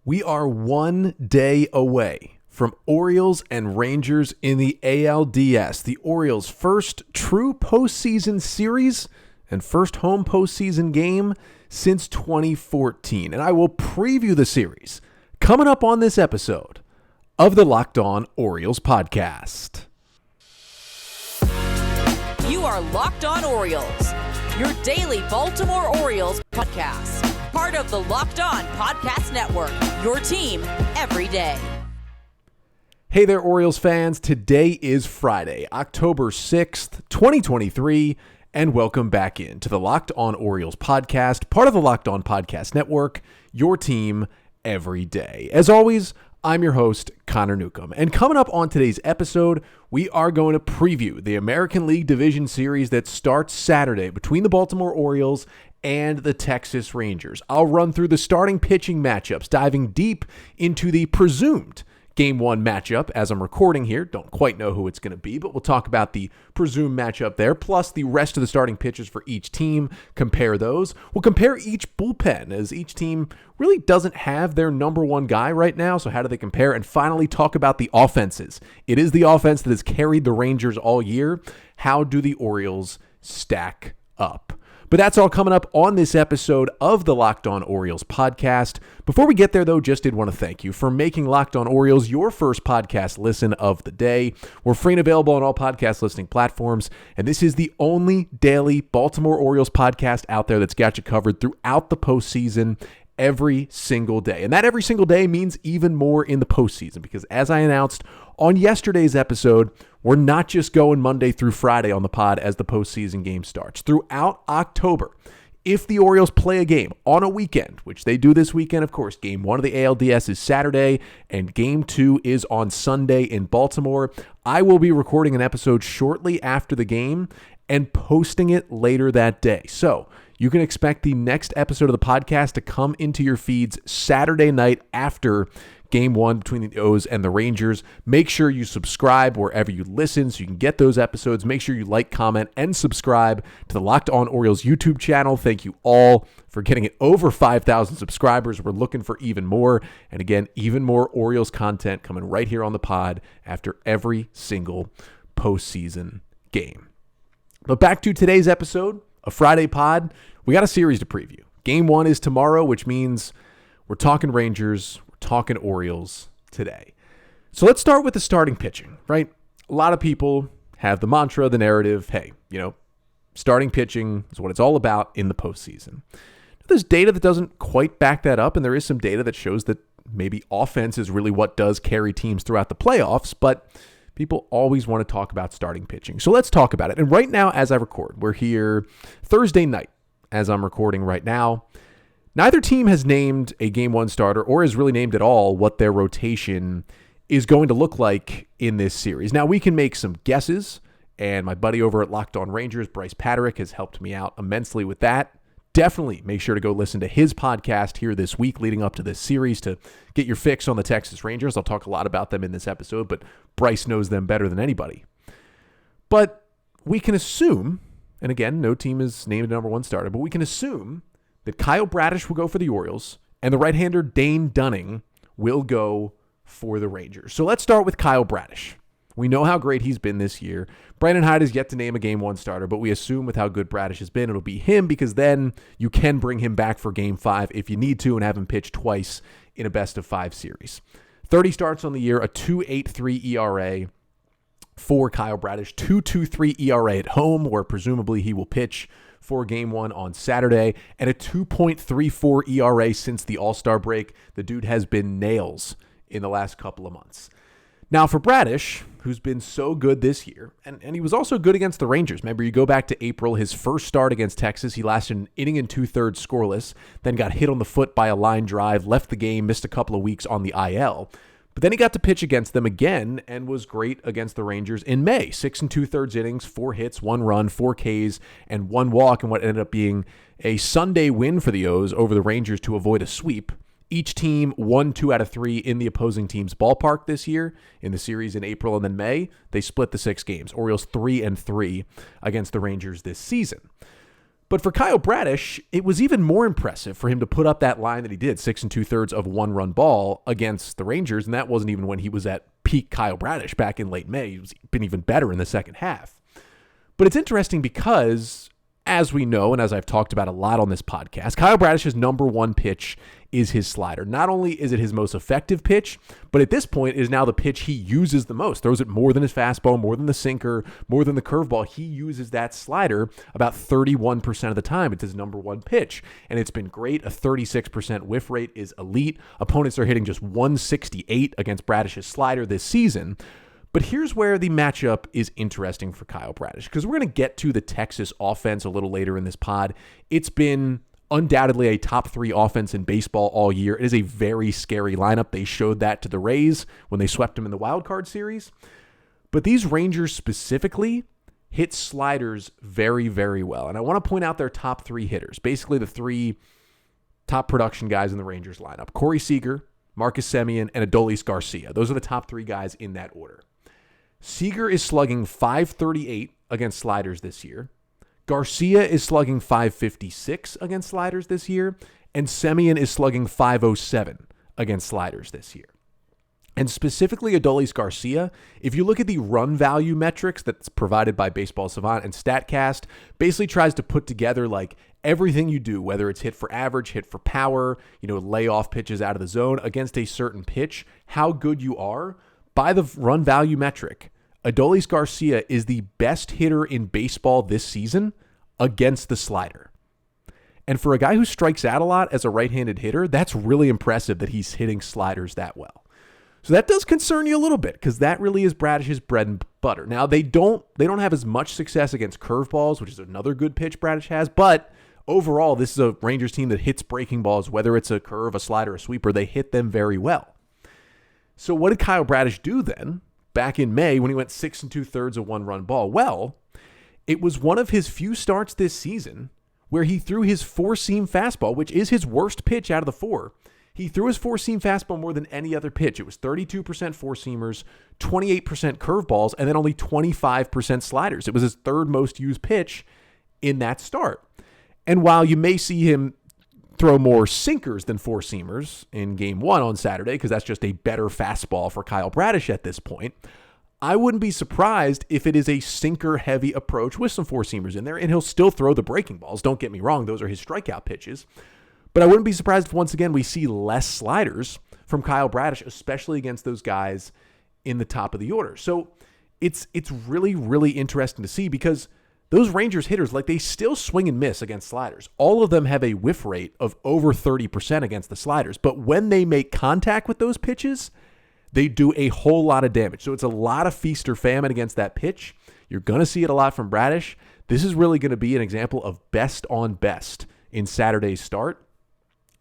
We are 1 day away from Orioles and Rangers in the ALDS, the Orioles' first true postseason series and first home postseason game since 2014. And I will preview the series coming up on this episode of the Locked On Orioles podcast. You are Locked On Orioles, your daily Baltimore Orioles podcast. Part of the Locked On Podcast Network, your team every day. Hey there, Orioles fans. Today is Friday, October 6th, 2023, and welcome back into the Locked On Orioles podcast, part of the Locked On Podcast Network, your team every day. As always, I'm your host, Connor Newcomb, and coming up on today's episode, we are going to preview the American League Division Series that starts Saturday between the Baltimore Orioles and the Texas Rangers. I'll run through the starting pitching matchups, diving deep into the presumed Game 1 matchup as I'm recording here. Don't quite know who it's going to be, but we'll talk about the presumed matchup there, plus the rest of the starting pitchers for each team, compare those. We'll compare each bullpen, as each team really doesn't have their number one guy right now, so how do they compare? And finally, talk about the offenses. It is the offense that has carried the Rangers all year. How do the Orioles stack up? But that's all coming up on this episode of the Locked On Orioles podcast. Before we get there, though, just did want to thank you for making Locked On Orioles your first podcast listen of the day. We're free and available on all podcast listening platforms, and this is the only daily Baltimore Orioles podcast out there that's got you covered throughout the postseason every single day. And that every single day means even more in the postseason, because as I announced on yesterday's episode, we're not just going Monday through Friday on the pod as the postseason game starts. Throughout October, if the Orioles play a game on a weekend, which they do this weekend, of course, Game 1 of the ALDS is Saturday, and Game 2 is on Sunday in Baltimore, I will be recording an episode shortly after the game and posting it later that day. So you can expect the next episode of the podcast to come into your feeds Saturday night after Game 1 between the O's and the Rangers. Make sure you subscribe wherever you listen so you can get those episodes. Make sure you like, comment, and subscribe to the Locked On Orioles YouTube channel. Thank you all for getting it over 5,000 subscribers. We're looking for even more. And again, even more Orioles content coming right here on the pod after every single postseason game. But back to today's episode, a Friday pod. We got a series to preview. Game 1 is tomorrow, which means we're talking Rangers, we're talking Orioles today. So let's start with the starting pitching, right? A lot of people have the mantra, the narrative, hey, starting pitching is what it's all about in the postseason. There's data that doesn't quite back that up, and there is some data that shows that maybe offense is really what does carry teams throughout the playoffs, but people always want to talk about starting pitching. So let's talk about it. And right now, as I record, we're here Thursday night as I'm recording right now. Neither team has named a Game 1 starter or has really named at all what their rotation is going to look like in this series. Now, we can make some guesses, and my buddy over at Locked On Rangers, Bryce Patrick, has helped me out immensely with that. Definitely make sure to go listen to his podcast here this week leading up to this series to get your fix on the Texas Rangers. I'll talk a lot about them in this episode, but Bryce knows them better than anybody. But we can assume, and again, no team is named a number one starter, but we can assume that Kyle Bradish will go for the Orioles and the right-hander Dane will go for the Rangers. So let's start with Kyle Bradish. We know how great he's been this year. Brandon Hyde has yet to name a Game 1 starter, but we assume with how good Bradish has been, it'll be him, because then you can bring him back for Game 5 if you need to and have him pitch twice in a best-of-5 series. 30 starts on the year, a 2.83 ERA for Kyle Bradish, 2.23 ERA at home, where presumably he will pitch for Game 1 on Saturday, and a 2.34 ERA since the All-Star break. The dude has been nails in the last couple of months. Now, for Bradish, who's been so good this year, and he was also good against the Rangers. Remember, you go back to April, his first start against Texas, he lasted an inning and two-thirds scoreless, then got hit on the foot by a line drive, left the game, missed a couple of weeks on the IL. But then he got to pitch against them again and was great against the Rangers in May. 6 2/3 innings, 4 hits, 1 run, 4 Ks, and 1 walk, and what ended up being a Sunday win for the O's over the Rangers to avoid a sweep. Each team won 2 out of 3 in the opposing team's ballpark this year. In the series in April and then May, they split the 6 games. Orioles 3-3 against the Rangers this season. But for Kyle Bradish, it was even more impressive for him to put up that line that he did, 6 2/3 of 1-run ball against the Rangers, and that wasn't even when he was at peak Kyle Bradish back in late May. He's been even better in the second half. But it's interesting because, as we know, and as I've talked about a lot on this podcast, Kyle Bradish's number one pitch is his slider. Not only is it his most effective pitch, but at this point is now the pitch he uses the most. Throws it more than his fastball, more than the sinker, more than the curveball. He uses that slider about 31% of the time. It's his number one pitch, and it's been great. A 36% whiff rate is elite. Opponents are hitting just 168 against Bradish's slider this season. But here's where the matchup is interesting for Kyle Bradish, because we're going to get to the Texas offense a little later in this pod. It's been undoubtedly a top 3 offense in baseball all year. It is a very scary lineup. They showed that to the Rays when they swept them in the wild card series. But these Rangers specifically hit sliders very, very well. And I want to point out their top 3 hitters, basically the 3 top production guys in the Rangers lineup: Corey Seager, Marcus Semien, and Adolis Garcia. Those are the top 3 guys in that order. Seager is slugging .538 against sliders this year. Garcia is slugging .556 against sliders this year. And Semien is slugging .507 against sliders this year. And specifically Adolis Garcia, if you look at the run value metrics that's provided by Baseball Savant and StatCast, basically tries to put together like everything you do, whether it's hit for average, hit for power, lay off pitches out of the zone against a certain pitch, how good you are by the run value metric. Adolis Garcia is the best hitter in baseball this season against the slider. And for a guy who strikes out a lot as a right-handed hitter, that's really impressive that he's hitting sliders that well. So that does concern you a little bit, because that really is Bradish's bread and butter. Now, they don't have as much success against curveballs, which is another good pitch Bradish has, but overall, this is a Rangers team that hits breaking balls, whether it's a curve, a slider, a sweeper, they hit them very well. So what did Kyle Bradish do then? Back in May when he went 6 2/3 of 1-run ball. Well, it was one of his few starts this season where he threw his four-seam fastball, which is his worst pitch out of the 4. He threw his four-seam fastball more than any other pitch. It was 32% four-seamers, 28% curveballs, and then only 25% sliders. It was his third most used pitch in that start. And while you may see him throw more sinkers than four-seamers in Game 1 on Saturday, because that's just a better fastball for Kyle Bradish at this point, I wouldn't be surprised if it is a sinker-heavy approach with some four-seamers in there, and he'll still throw the breaking balls. Don't get me wrong, those are his strikeout pitches. But I wouldn't be surprised if once again we see less sliders from Kyle Bradish, especially against those guys in the top of the order. So it's really, really interesting to see, because those Rangers hitters, they still swing and miss against sliders. All of them have a whiff rate of over 30% against the sliders. But when they make contact with those pitches, they do a whole lot of damage. So it's a lot of feast or famine against that pitch. You're going to see it a lot from Bradish. This is really going to be an example of best on best in Saturday's start,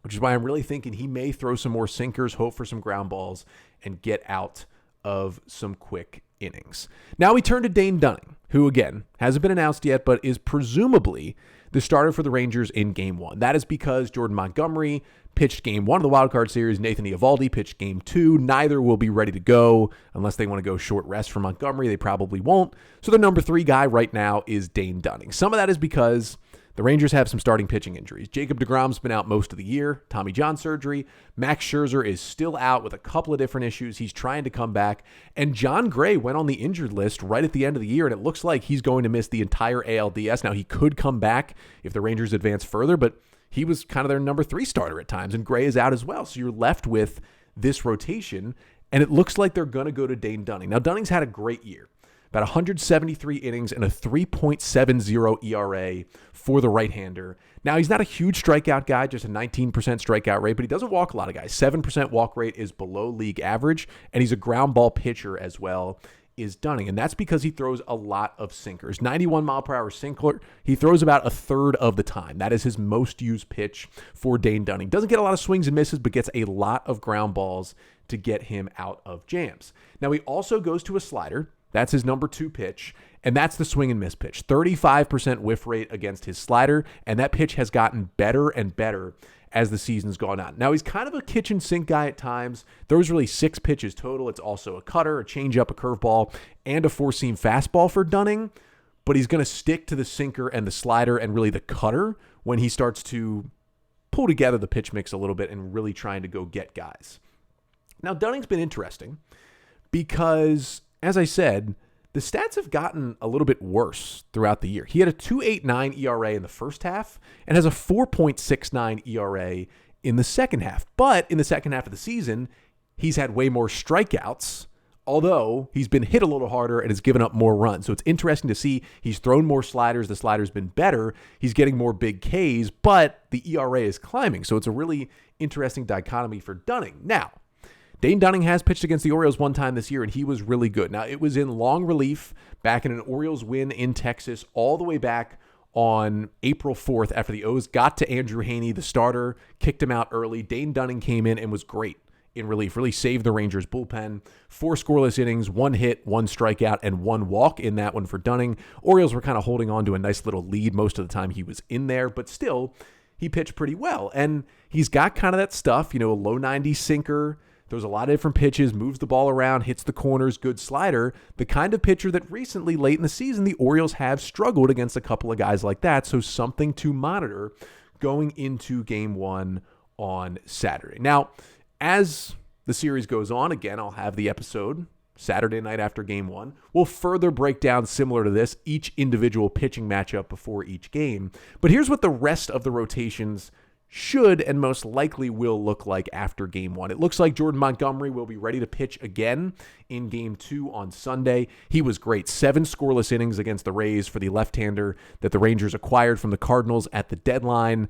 which is why I'm really thinking he may throw some more sinkers, hope for some ground balls, and get out of some quick innings. Now we turn to Dane Dunning, who, again, hasn't been announced yet, but is presumably the starter for the Rangers in Game 1. That is because Jordan Montgomery pitched Game 1 of the wildcard series. Nathan Eovaldi pitched Game 2. Neither will be ready to go unless they want to go short rest for Montgomery. They probably won't. So the number 3 guy right now is Dane Dunning. Some of that is because the Rangers have some starting pitching injuries. Jacob deGrom's been out most of the year, Tommy John surgery. Max Scherzer is still out with a couple of different issues. He's trying to come back. And John Gray went on the injured list right at the end of the year, and it looks like he's going to miss the entire ALDS. Now, he could come back if the Rangers advance further, but he was kind of their number 3 starter at times, and Gray is out as well. So you're left with this rotation, and it looks like they're going to go to Dane Dunning. Now, Dunning's had a great year. About 173 innings and a 3.70 ERA for the right-hander. Now, he's not a huge strikeout guy, just a 19% strikeout rate, but he doesn't walk a lot of guys. 7% walk rate is below league average, and he's a ground ball pitcher as well, is Dunning. And that's because he throws a lot of sinkers. 91-mile-per-hour sinker, he throws about a third of the time. That is his most used pitch for Dane Dunning. Doesn't get a lot of swings and misses, but gets a lot of ground balls to get him out of jams. Now, he also goes to a slider. That's his number 2 pitch, and that's the swing and miss pitch. 35% whiff rate against his slider, and that pitch has gotten better and better as the season's gone on. Now, he's kind of a kitchen sink guy at times. Throws really 6 pitches total. It's also a cutter, a changeup, a curveball, and a four-seam fastball for Dunning. but he's going to stick to the sinker and the slider and really the cutter when he starts to pull together the pitch mix a little bit and really trying to go get guys. Now, Dunning's been interesting because, as I said, the stats have gotten a little bit worse throughout the year. He had a 2.89 ERA in the first half and has a 4.69 ERA in the second half. But in the second half of the season, he's had way more strikeouts, although he's been hit a little harder and has given up more runs. So it's interesting to see he's thrown more sliders. The slider's been better. He's getting more big Ks, but the ERA is climbing. So it's a really interesting dichotomy for Dunning. Now, Dane Dunning has pitched against the Orioles one time this year, and he was really good. Now, it was in long relief back in an Orioles win in Texas all the way back on April 4th after the O's got to Andrew Haney, the starter, kicked him out early. Dane Dunning came in and was great in relief, really saved the Rangers bullpen. 4 scoreless innings, 1 hit, 1 strikeout, and 1 walk in that one for Dunning. Orioles were kind of holding on to a nice little lead most of the time he was in there, but still, he pitched pretty well. And he's got kind of that stuff, a low 90 sinker, throws a lot of different pitches, moves the ball around, hits the corners, good slider. The kind of pitcher that recently, late in the season, the Orioles have struggled against a couple of guys like that. So something to monitor going into Game 1 on Saturday. Now, as the series goes on, again, I'll have the episode Saturday night after Game 1. We'll further break down, similar to this, each individual pitching matchup before each game. But here's what the rest of the rotations should and most likely will look like after Game 1. It looks like Jordan Montgomery will be ready to pitch again in Game 2 on Sunday. He was great. 7 scoreless innings against the Rays for the left-hander that the Rangers acquired from the Cardinals at the deadline.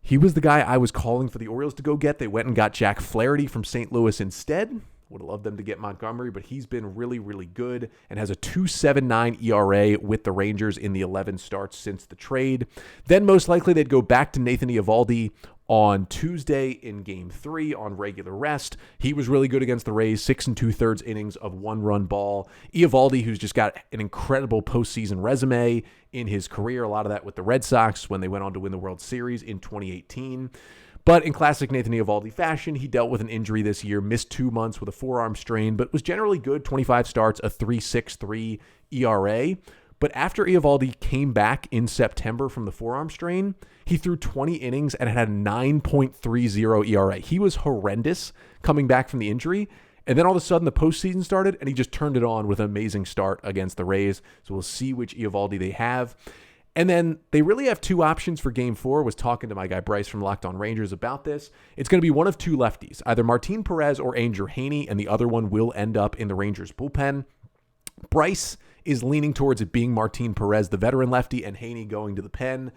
He was the guy I was calling for the Orioles to go get. They went and got Jack Flaherty from St. Louis instead. Would have loved them to get Montgomery, but he's been really, really good and has a 2.79 ERA with the Rangers in the 11 starts since the trade. Then most likely they'd go back to Nathan Eovaldi on Tuesday in Game 3 on regular rest. He was really good against the Rays, 6 2/3 innings of 1-run ball. Eovaldi, who's just got an incredible postseason resume in his career, a lot of that with the Red Sox when they went on to win the World Series in 2018. But in classic Nathan Eovaldi fashion, he dealt with an injury this year, missed 2 months with a forearm strain, but was generally good, 25 starts, a 3.63 ERA. But after Eovaldi came back in September from the forearm strain, he threw 20 innings and had a 9.30 ERA. He was horrendous coming back from the injury. And then all of a sudden the postseason started and he just turned it on with an amazing start against the Rays. So we'll see which Eovaldi they have. And then they really have 2 options for Game 4. I was talking to my guy Bryce from Locked On Rangers about this. It's going to be one of 2 lefties, either Martin Perez or Andrew Haney, and the other one will end up in the Rangers bullpen. Bryce is leaning towards it being Martin Perez, the veteran lefty, and Haney going to the pen.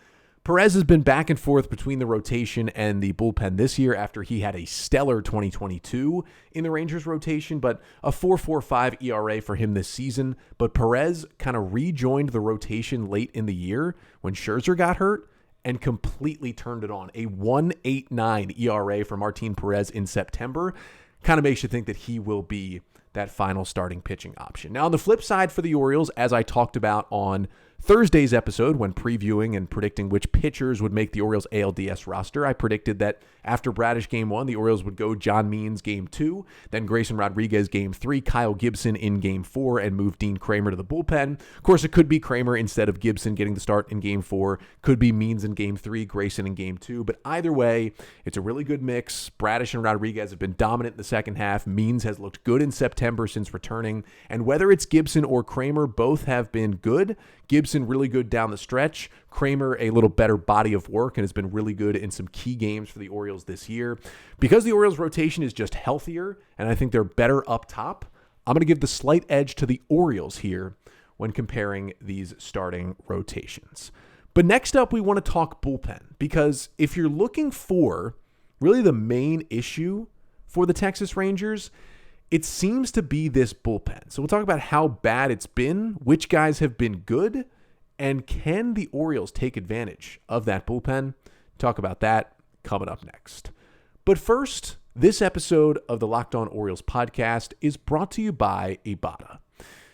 Perez has been back and forth between the rotation and the bullpen this year after he had a stellar 2022 in the Rangers rotation, but a 4.45 ERA for him this season. But Perez kind of rejoined the rotation late in the year when Scherzer got hurt and completely turned it on. A 1.89 ERA for Martin Perez in September kind of makes you think that he will be that final starting pitching option. Now, on the flip side for the Orioles, as I talked about on Thursday's episode when previewing and predicting which pitchers would make the Orioles ALDS roster, I predicted that after Bradish Game 1, the Orioles would go John Means Game 2, then Grayson Rodriguez Game 3, Kyle Gibson in Game 4, and move Dean Kramer to the bullpen. Of course, it could be Kramer instead of Gibson getting the start in Game 4. Could be Means in Game 3, Grayson in Game 2. But either way, it's a really good mix. Bradish and Rodriguez have been dominant in the second half. Means has looked good in September since returning. And whether it's Gibson or Kramer, both have been good. Gibson really good down the stretch. Kramer a little better body of work and has been really good in some key games for the Orioles this year. Because the Orioles rotation is just healthier and I think they're better up top, I'm going to give the slight edge to the Orioles here when comparing these starting rotations. But next up, we want to talk bullpen, because if you're looking for really the main issue for the Texas Rangers, it seems to be this bullpen. So we'll talk about how bad it's been, which guys have been good, and can the Orioles take advantage of that bullpen? Talk about that coming up next. But first, this episode of the Locked On Orioles podcast is brought to you by Ibotta.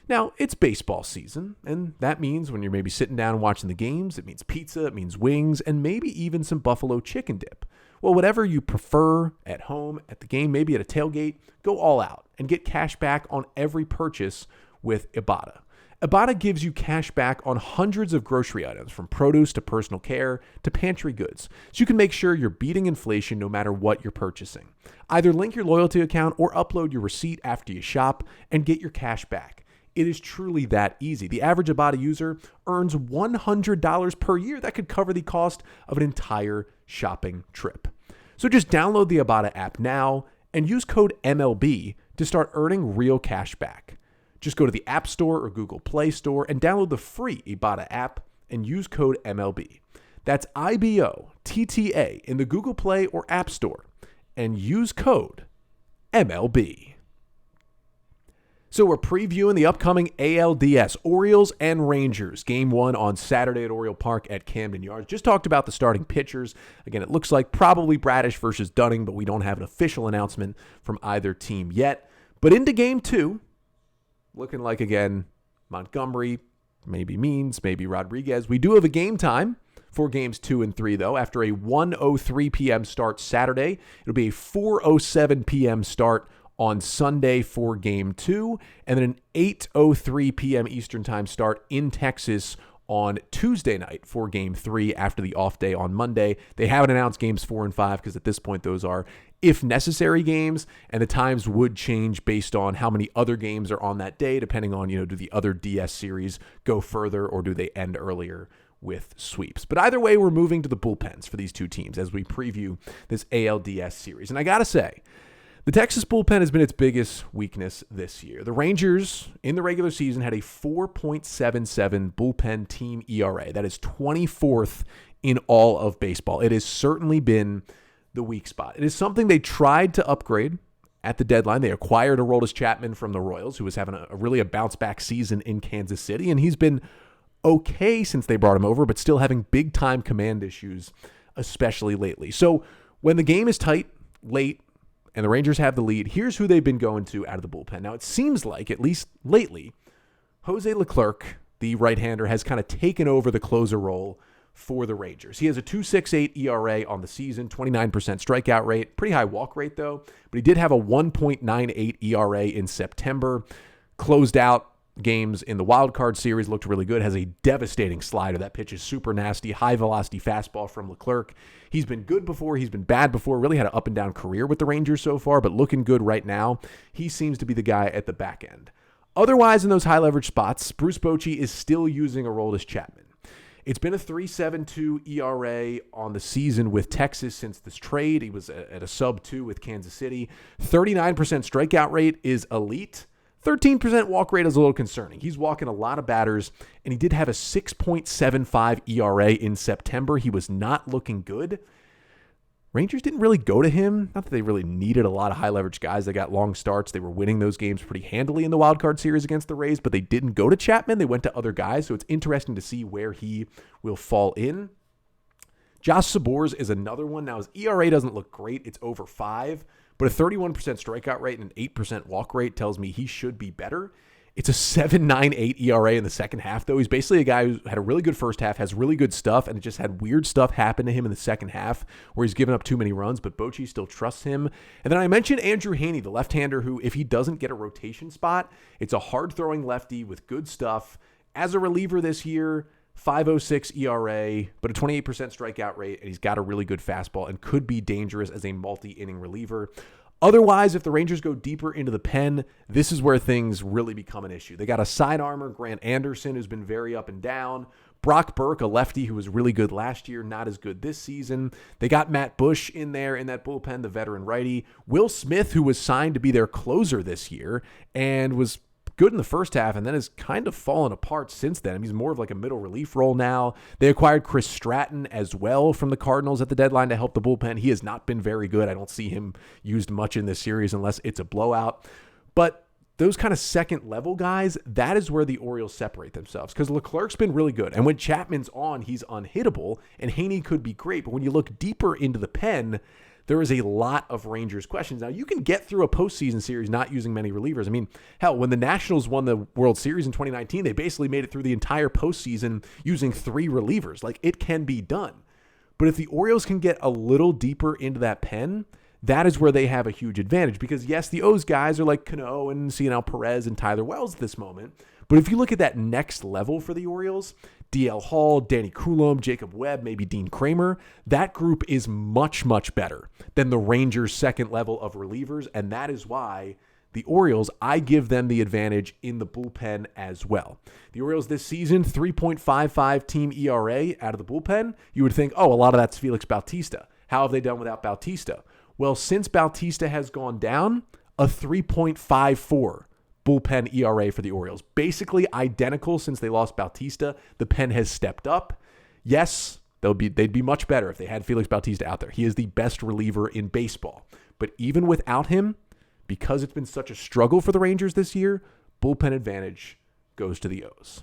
Now, it's baseball season, and that means when you're maybe sitting down and watching the games, it means pizza, it means wings, and maybe even some buffalo chicken dip. Well, whatever you prefer at home, at the game, maybe at a tailgate, go all out and get cash back on every purchase with Ibotta. Ibotta gives you cash back on hundreds of grocery items, from produce to personal care to pantry goods, so you can make sure you're beating inflation no matter what you're purchasing. Either link your loyalty account or upload your receipt after you shop and get your cash back. It is truly that easy. The average Ibotta user earns $100 per year. That could cover the cost of an entire shopping trip. So just download the Ibotta app now and use code MLB to start earning real cash back. Just go to the App Store or Google Play Store and download the free Ibotta app and use code MLB. That's IBOTTA in the Google Play or App Store and use code MLB. So we're previewing the upcoming ALDS, Orioles and Rangers. Game 1 on Saturday at Oriole Park at Camden Yards. Just talked about the starting pitchers. Again, it looks like probably Bradish versus Dunning, but we don't have an official announcement from either team yet. But into Game 2, looking like, again, Montgomery, maybe Means, maybe Rodriguez. We do have a game time for Games 2 and 3, though. After a 1:03 p.m. start Saturday, it'll be a 4:07 p.m. start on Sunday for Game 2, and then an 8:03 p.m. Eastern Time start in Texas on Tuesday night for Game 3 after the off day on Monday. They haven't announced Games 4 and 5 because at this point those are, if necessary, games, and the times would change based on how many other games are on that day, depending on, do the other DS series go further or do they end earlier with sweeps. But either way, we're moving to the bullpens for these two teams as we preview this ALDS series. And I got to say, the Texas bullpen has been its biggest weakness this year. The Rangers, in the regular season, had a 4.77 bullpen team ERA. That is 24th in all of baseball. It has certainly been the weak spot. It is something they tried to upgrade at the deadline. They acquired Aroldis Chapman from the Royals, who was having a bounce-back season in Kansas City, and he's been okay since they brought him over, but still having big-time command issues, especially lately. So when the game is tight, late, and the Rangers have the lead, here's who they've been going to out of the bullpen. Now, it seems like, at least lately, Jose Leclerc, the right-hander, has kind of taken over the closer role for the Rangers. He has a 2.68 ERA on the season, 29% strikeout rate, pretty high walk rate, though, but he did have a 1.98 ERA in September, closed out games in the wild card series, looked really good, has a devastating slider. That pitch is super nasty, high velocity fastball from Leclerc. He's been good before, he's been bad before, really had an up and down career with the Rangers so far, but looking good right now. He seems to be the guy at the back end. Otherwise, in those high leverage spots, Bruce Bochy is still using Aroldis Chapman. It's been a 3.72 ERA on the season with Texas since this trade. He was at a sub-2 with Kansas City. 39% strikeout rate is elite. 13% walk rate is a little concerning. He's walking a lot of batters, and he did have a 6.75 ERA in September. He was not looking good. Rangers didn't really go to him. Not that they really needed a lot of high-leverage guys. They got long starts. They were winning those games pretty handily in the wild card series against the Rays, but they didn't go to Chapman. They went to other guys, so it's interesting to see where he will fall in. Josh Sabors is another one. Now, his ERA doesn't look great. It's over 5. But a 31% strikeout rate and an 8% walk rate tells me he should be better. It's a 7.98 ERA in the second half, though. He's basically a guy who had a really good first half, has really good stuff, and it just had weird stuff happen to him in the second half where he's given up too many runs, but Bochy still trusts him. And then I mentioned Andrew Haney, the left-hander, who, if he doesn't get a rotation spot, it's a hard-throwing lefty with good stuff. As a reliever this year, 5.06 ERA, but a 28% strikeout rate, and he's got a really good fastball and could be dangerous as a multi-inning reliever. Otherwise, if the Rangers go deeper into the pen, this is where things really become an issue. They got a sidearmer, Grant Anderson, who's been very up and down. Brock Burke, a lefty who was really good last year, not as good this season. They got Matt Bush in there in that bullpen, the veteran righty. Will Smith, who was signed to be their closer this year and was good in the first half and then has kind of fallen apart since then. He's more of like a middle relief role now. They acquired Chris Stratton as well from the Cardinals at the deadline to help the bullpen. He has not been very good. I don't see him used much in this series unless it's a blowout. But those kind of second level guys, that is where the Orioles separate themselves because Leclerc's been really good. And when Chapman's on, he's unhittable and Haney could be great. But when you look deeper into the pen, there is a lot of Rangers questions. Now, you can get through a postseason series not using many relievers. I mean, hell, when the Nationals won the World Series in 2019, they basically made it through the entire postseason using 3 relievers. Like, it can be done. But if the Orioles can get a little deeper into that pen, that is where they have a huge advantage. Because, yes, the O's guys are like Cano and Cionel Perez and Tyler Wells at this moment. But if you look at that next level for the Orioles, DL Hall, Danny Coulomb, Jacob Webb, maybe Dean Kramer, that group is much, much better than the Rangers' second level of relievers. And that is why the Orioles, I give them the advantage in the bullpen as well. The Orioles this season, 3.55 team ERA out of the bullpen. You would think, oh, a lot of that's Felix Bautista. How have they done without Bautista? Well, since Bautista has gone down, a 3.54 bullpen ERA for the Orioles. Basically identical since they lost Bautista. The pen has stepped up. Yes, they'd be much better if they had Felix Bautista out there. He is the best reliever in baseball. But even without him, because it's been such a struggle for the Rangers this year, bullpen advantage goes to the O's.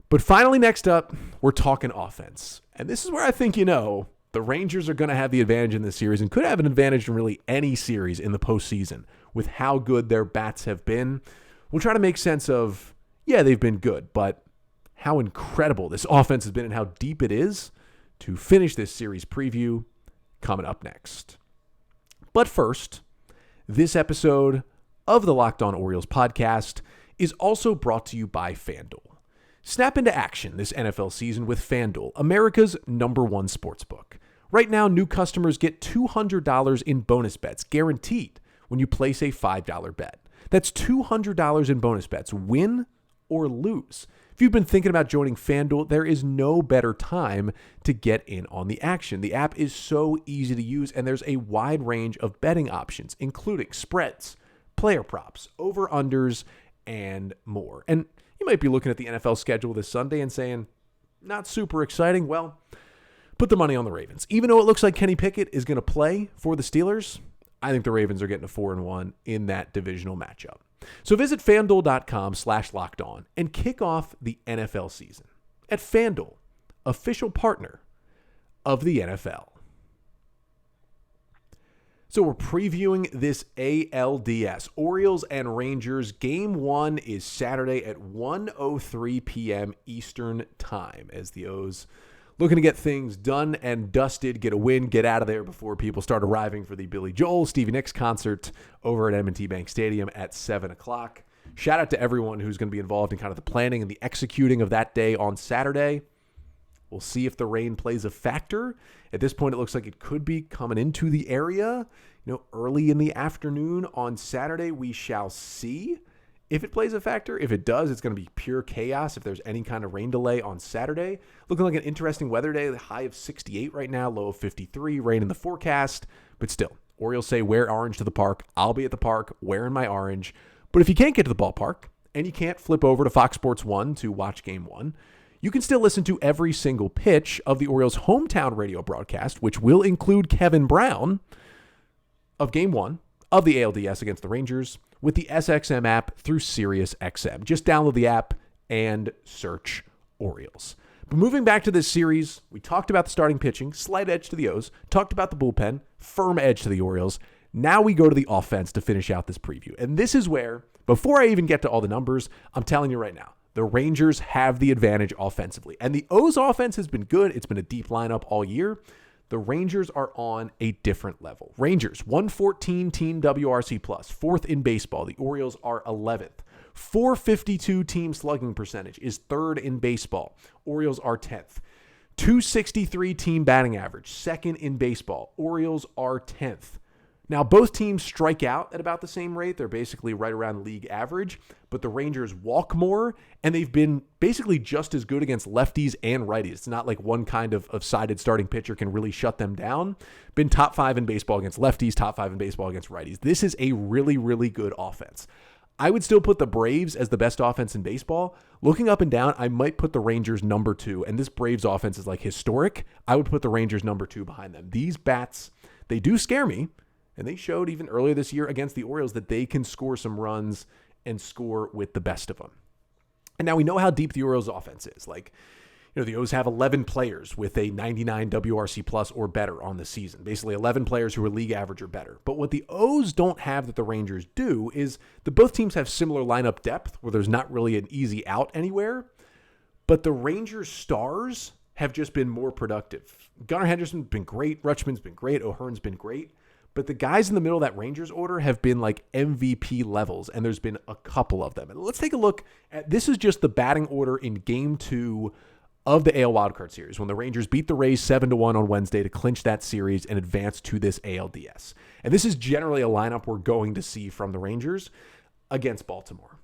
But finally, next up, we're talking offense. And this is where I think, the Rangers are going to have the advantage in this series and could have an advantage in really any series in the postseason with how good their bats have been. We'll try to make sense of, they've been good, but how incredible this offense has been and how deep it is to finish this series preview coming up next. But first, this episode of the Locked On Orioles podcast is also brought to you by FanDuel. Snap into action this NFL season with FanDuel, America's #1 sportsbook. Right now, new customers get $200 in bonus bets guaranteed when you place a $5 bet. That's $200 in bonus bets, win or lose. If you've been thinking about joining FanDuel, there is no better time to get in on the action. The app is so easy to use, and there's a wide range of betting options, including spreads, player props, over-unders, and more. And you might be looking at the NFL schedule this Sunday and saying, not super exciting. Well, put the money on the Ravens. Even though it looks like Kenny Pickett is going to play for the Steelers, I think the Ravens are getting a 4-1 in that divisional matchup. So visit FanDuel.com/lockedon and kick off the NFL season at FanDuel, official partner of the NFL. So we're previewing this ALDS, Orioles and Rangers. Game 1 is Saturday at 1:03 p.m. Eastern Time as the O's looking to get things done and dusted, get a win, get out of there before people start arriving for the Billy Joel, Stevie Nicks concert over at M&T Bank Stadium at 7 o'clock. Shout out to everyone who's going to be involved in kind of the planning and the executing of that day on Saturday. We'll see if the rain plays a factor. At this point, it looks like it could be coming into the area, early in the afternoon on Saturday. We shall see if it plays a factor. If it does, it's going to be pure chaos if there's any kind of rain delay on Saturday. Looking like an interesting weather day, the high of 68 right now, low of 53, rain in the forecast. But still, Orioles say wear orange to the park. I'll be at the park wearing my orange. But if you can't get to the ballpark and you can't flip over to Fox Sports 1 to watch Game 1, you can still listen to every single pitch of the Orioles' hometown radio broadcast, which will include Kevin Brown, of Game 1 of the ALDS against the Rangers with the SXM app through SiriusXM. Just download the app and search Orioles. But moving back to this series, we talked about the starting pitching, slight edge to the O's, talked about the bullpen, firm edge to the Orioles. Now we go to the offense to finish out this preview. And this is where, before I even get to all the numbers, I'm telling you right now, the Rangers have the advantage offensively. And the O's offense has been good. It's been a deep lineup all year. The Rangers are on a different level. Rangers, 114 team WRC+, fourth in baseball. The Orioles are 11th. 452 team slugging percentage is third in baseball. Orioles are 10th. 263 team batting average, second in baseball. Orioles are 10th. Now, both teams strike out at about the same rate. They're basically right around league average, but the Rangers walk more, and they've been basically just as good against lefties and righties. It's not like one kind of sided starting pitcher can really shut them down. Been top 5 in baseball against lefties, top 5 in baseball against righties. This is a really, really good offense. I would still put the Braves as the best offense in baseball. Looking up and down, I might put the Rangers number 2, and this Braves offense is like historic. I would put the Rangers number 2 behind them. These bats, they do scare me. And they showed even earlier this year against the Orioles that they can score some runs and score with the best of them. And now we know how deep the Orioles offense is. The O's have 11 players with a 99 WRC plus or better on the season. Basically 11 players who are league average or better. But what the O's don't have that the Rangers do is that both teams have similar lineup depth where there's not really an easy out anywhere. But the Rangers stars have just been more productive. Gunnar Henderson's been great. Rutschman's been great. O'Hearn's been great. But the guys in the middle of that Rangers order have been like MVP levels, and there's been a couple of them. And let's take a look at, this is just the batting order in Game 2 of the AL Wildcard Series, when the Rangers beat the Rays 7-1 on Wednesday to clinch that series and advance to this ALDS. And this is generally a lineup we're going to see from the Rangers against Baltimore.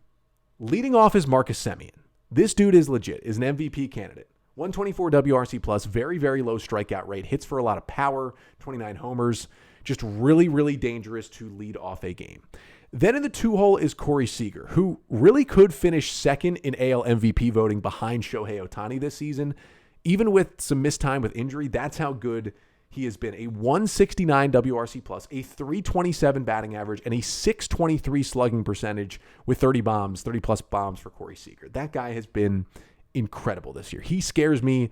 Leading off is Marcus Semien. This dude is legit, is an MVP candidate. 124 WRC plus, very, very low strikeout rate, hits for a lot of power, 29 homers, just really, really dangerous to lead off a game. Then in the 2-hole is Corey Seager, who really could finish second in AL MVP voting behind Shohei Ohtani this season. Even with some missed time with injury, that's how good he has been. A 169 WRC plus, a 327 batting average, and a 623 slugging percentage with 30 plus bombs for Corey Seager. That guy has been incredible this year. He scares me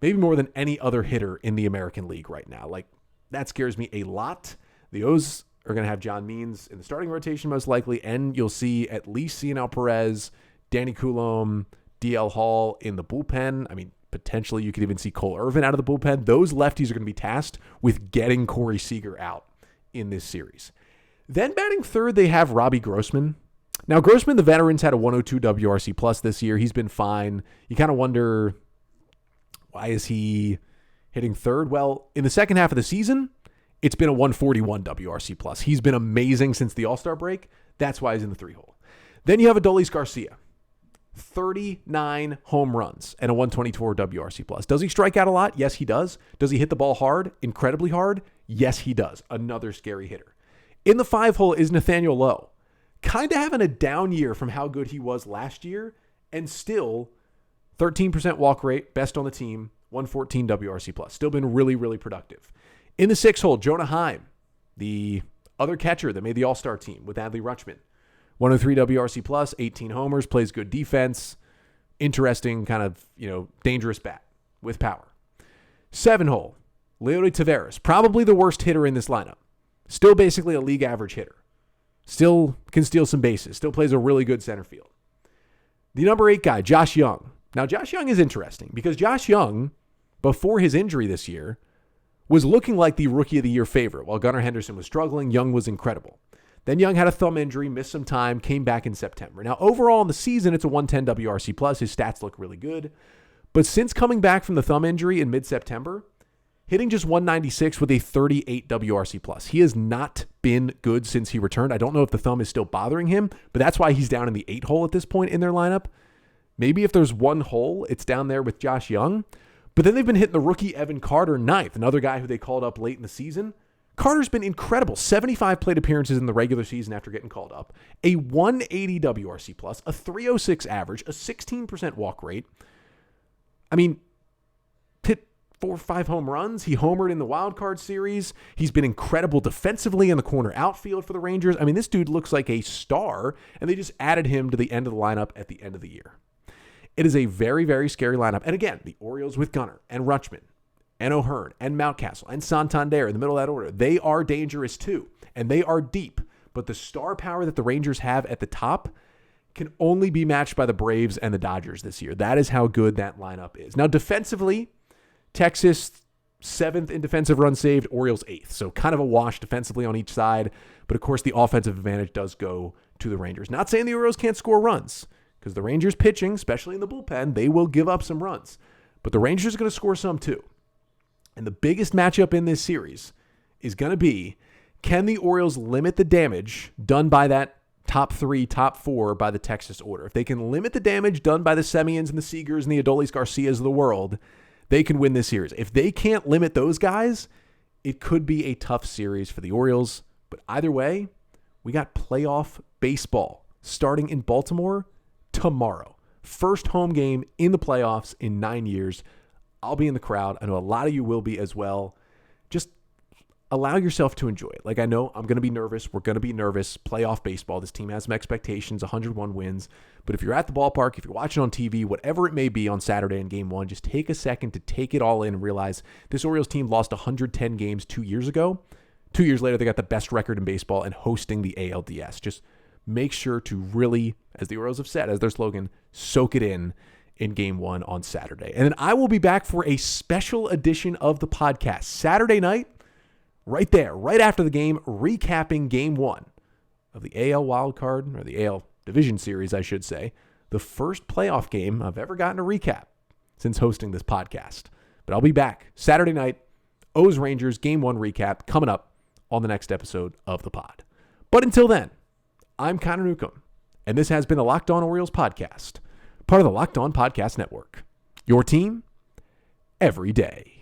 maybe more than any other hitter in the American League right now. Like, that scares me a lot. The O's are going to have John Means in the starting rotation most likely, and you'll see at least Cionel Perez, Danny Coulombe, DL Hall in the bullpen. I mean, potentially you could even see Cole Irvin out of the bullpen. Those lefties are going to be tasked with getting Corey Seager out in this series. Then batting third, they have Robbie Grossman. Now, Grossman, the veterans, had a 102 WRC plus this year. He's been fine. You kind of wonder, why is he hitting third? Well, in the second half of the season, it's been a 141 WRC plus. He's been amazing since the All-Star break. That's why he's in the 3-hole. Then you have Adolis Garcia, 39 home runs and a 124 WRC plus. Does he strike out a lot? Yes, he does. Does he hit the ball hard, incredibly hard? Yes, he does. Another scary hitter. In the 5-hole is Nathaniel Lowe, kind of having a down year from how good he was last year, and still 13% walk rate, best on the team, 114 WRC plus. Still been really, really productive. In the 6-hole, Jonah Heim, the other catcher that made the All-Star team with Adley Rutschman. 103 WRC plus, 18 homers, plays good defense. Interesting kind of, dangerous bat with power. 7-hole, Leody Taveras, probably the worst hitter in this lineup. Still basically a league average hitter. Still can steal some bases. Still plays a really good center field. The number 8 guy, Josh Young. Now, Josh Young is interesting because Josh Young, before his injury this year, was looking like the Rookie of the Year favorite. While Gunnar Henderson was struggling, Young was incredible. Then Young had a thumb injury, missed some time, came back in September. Now, overall in the season, it's a 110 WRC plus. His stats look really good. But since coming back from the thumb injury in mid-September, hitting just 196 with a 38 WRC plus. He has not been good since he returned. I don't know if the thumb is still bothering him, but that's why he's down in the 8-hole at this point in their lineup. Maybe if there's one hole, it's down there with Josh Young. But then they've been hitting the rookie Evan Carter 9th, another guy who they called up late in the season. Carter's been incredible. 75 plate appearances in the regular season after getting called up. A 180 WRC plus, a 306 average, a 16% walk rate. I mean, hit 4 or 5 home runs. He homered in the wild card series. He's been incredible defensively in the corner outfield for the Rangers. I mean, this dude looks like a star, and they just added him to the end of the lineup at the end of the year. It is a very, very scary lineup. And again, the Orioles with Gunnar and Rutschman and O'Hearn and Mountcastle and Santander in the middle of that order, they are dangerous too, and they are deep. But the star power that the Rangers have at the top can only be matched by the Braves and the Dodgers this year. That is how good that lineup is. Now, defensively, Texas 7th in defensive runs saved, Orioles 8th. So kind of a wash defensively on each side. But of course, the offensive advantage does go to the Rangers. Not saying the Orioles can't score runs, because the Rangers pitching, especially in the bullpen, they will give up some runs. But the Rangers are going to score some too. And the biggest matchup in this series is going to be, can the Orioles limit the damage done by that top 3, top 4 by the Texas order? If they can limit the damage done by the Semiens and the Seagers and the Adolis Garcias of the world, they can win this series. If they can't limit those guys, it could be a tough series for the Orioles. But either way, we got playoff baseball starting in Baltimore tomorrow. First home game in the playoffs in 9 years. I'll be in the crowd. I know a lot of you will be as well. Just allow yourself to enjoy it. Like, I know I'm going to be nervous. We're going to be nervous. Playoff baseball. This team has some expectations, 101 wins. But if you're at the ballpark, if you're watching on TV, whatever it may be on Saturday in Game 1, just take a second to take it all in and realize this Orioles team lost 110 games 2 years ago. 2 years later, they got the best record in baseball and hosting the ALDS. Just make sure to really, as the Orioles have said, as their slogan, soak it in Game 1 on Saturday. And then I will be back for a special edition of the podcast. Saturday night, right there, right after the game, recapping game one of the AL wildcard, or the AL division series, I should say, the first playoff game I've ever gotten to recap since hosting this podcast. But I'll be back Saturday night, O's Rangers game one recap coming up on the next episode of the pod. But until then, I'm Connor Newcomb, and this has been the Locked On Orioles podcast, part of the Locked On Podcast Network. Your team every day.